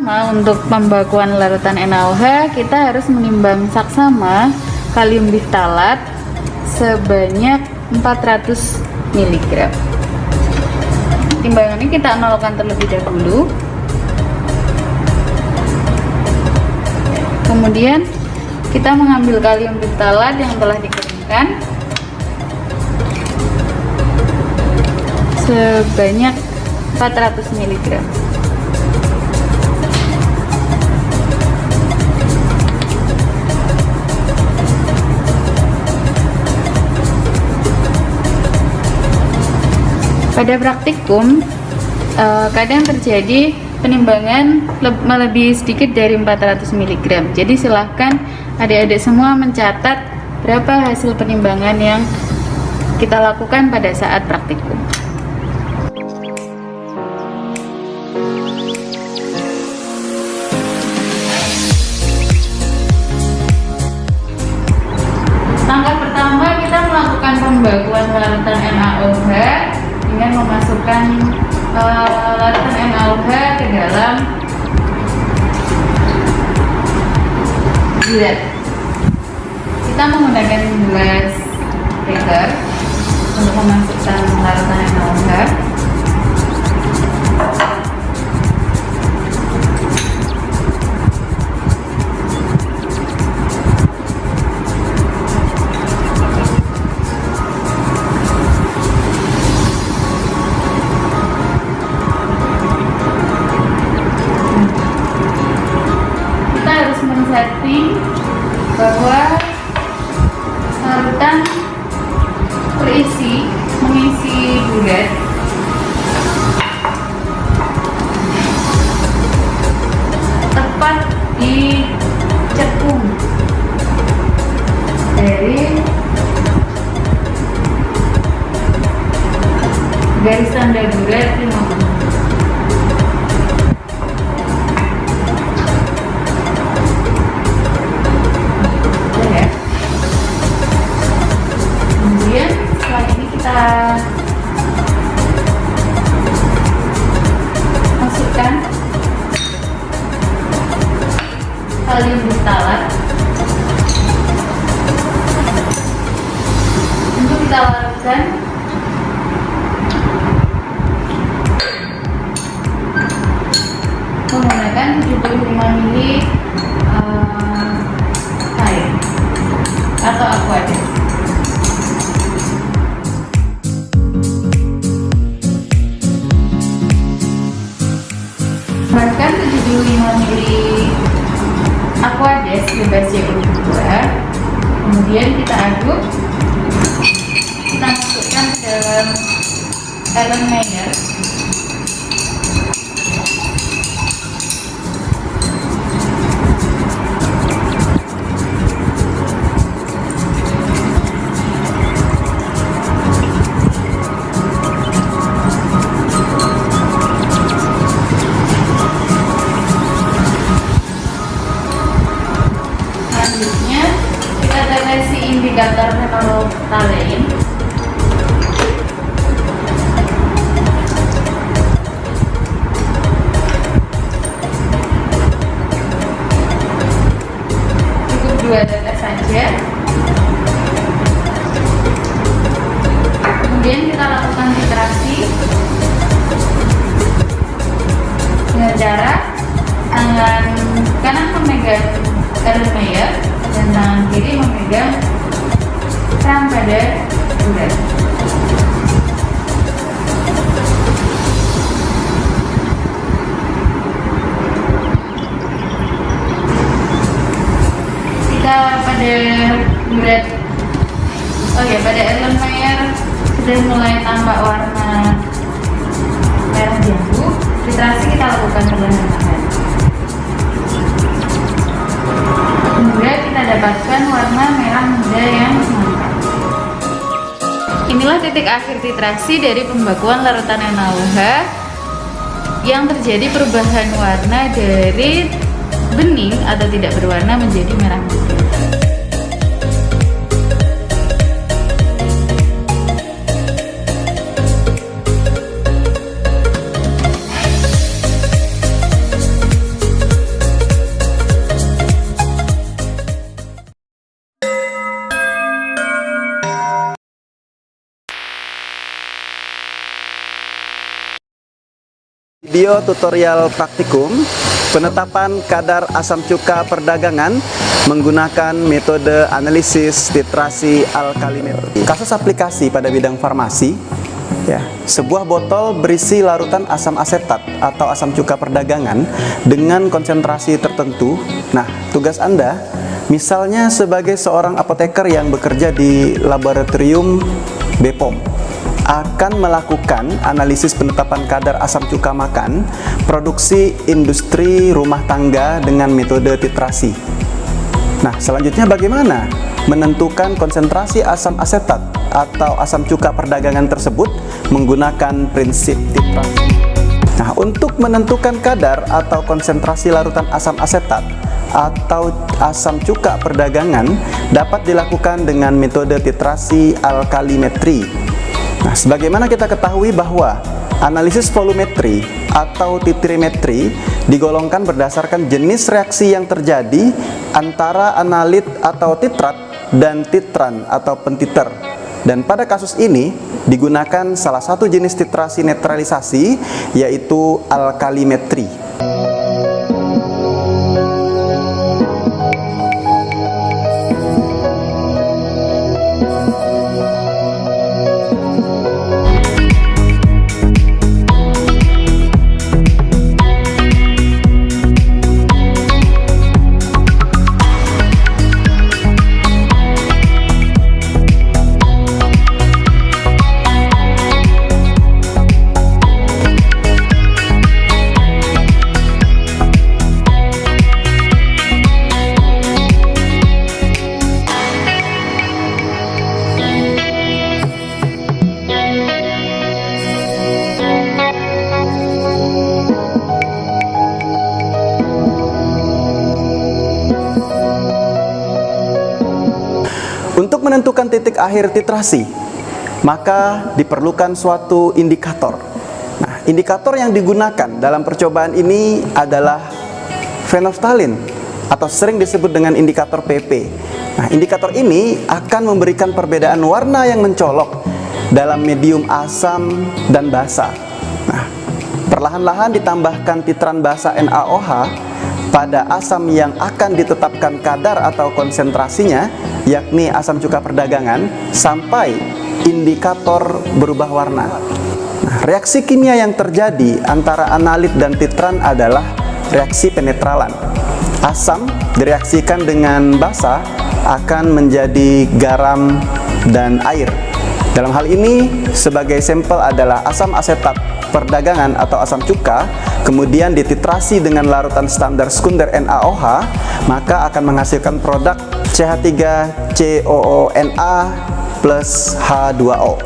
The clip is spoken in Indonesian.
pertama untuk pembakuan larutan NaOH kita harus menimbang saksama kalium diftalat sebanyak 400 mg. Timbangannya kita nolkan terlebih dahulu. Kemudian kita mengambil kalium diftalat yang telah dikeringkan sebanyak 400 mg. Pada praktikum kadang terjadi penimbangan melebihi sedikit dari 400 mg. Jadi silahkan adik-adik semua mencatat berapa hasil penimbangan yang kita lakukan pada saat praktikum. Langkah pertama kita melakukan pembakuan larutan NaOH dengan memasukkan larutan NaOH ke dalam bulat. Kita menggunakan gelas beker untuk memasukkan larutan NaOH. Setting bahwa larutan mengisi bulat tepat di cekung dari garis tanda bulat 50. Masukkan kalium diftalat untuk kita larutkan menggunakan 75 ml air atau aquades. Tambahkan 75 ml aquades bebas CO2, kemudian kita aduk, kita masukkan ke dalam Erlenmeyer. Selanjutnya kita tetesi indikator phenolphthalein. Cukup 2 tetes saja. Kemudian kita lakukan titrasi dengan cara tangan kanan memegang Erlenmeyer dan tangan kiri memegang keran pada bulat. Kita pada bulat, pada Erlenmeyer sudah mulai tampak warna merah jambu. Titrasi kita lakukan perlahan-lahan hingga kita dapatkan warna merah muda yang mantap. Inilah titik akhir titrasi dari pembakuan larutan NaOH yang terjadi perubahan warna dari bening atau tidak berwarna menjadi merah muda. video tutorial praktikum penetapan kadar asam cuka perdagangan menggunakan metode analisis titrasi alkalimetri. Kasus aplikasi pada bidang farmasi, ya, sebuah botol berisi larutan asam asetat atau asam cuka perdagangan dengan konsentrasi tertentu. Nah, tugas Anda misalnya sebagai seorang apoteker yang bekerja di laboratorium BPOM akan melakukan analisis penetapan kadar asam cuka makan produksi industri rumah tangga dengan metode titrasi. Nah, selanjutnya bagaimana menentukan konsentrasi asam asetat atau asam cuka perdagangan tersebut menggunakan prinsip titrasi. Nah, untuk menentukan kadar atau konsentrasi larutan asam asetat atau asam cuka perdagangan dapat dilakukan dengan metode titrasi alkalimetri. Nah, sebagaimana kita ketahui bahwa analisis volumetri atau titrimetri digolongkan berdasarkan jenis reaksi yang terjadi antara analit atau titrat dan titran atau pentiter. Dan pada kasus ini digunakan salah satu jenis titrasi netralisasi, yaitu alkalimetri. Untuk menentukan titik akhir titrasi, maka diperlukan suatu indikator. Nah, indikator yang digunakan dalam percobaan ini adalah phenolphthalein atau sering disebut dengan indikator PP. Nah, indikator ini akan memberikan perbedaan warna yang mencolok dalam medium asam dan basa. Nah, perlahan-lahan ditambahkan titran basa NaOH pada asam yang akan ditetapkan kadar atau konsentrasinya, yakni asam cuka perdagangan, sampai indikator berubah warna. Nah, reaksi kimia yang terjadi antara analit dan titran adalah reaksi penetralan. Asam direaksikan dengan basa akan menjadi garam dan air. Dalam hal ini, sebagai sampel adalah asam asetat perdagangan atau asam cuka, kemudian dititrasi dengan larutan standar sekunder NaOH, maka akan menghasilkan produk CH3COONA plus H2O.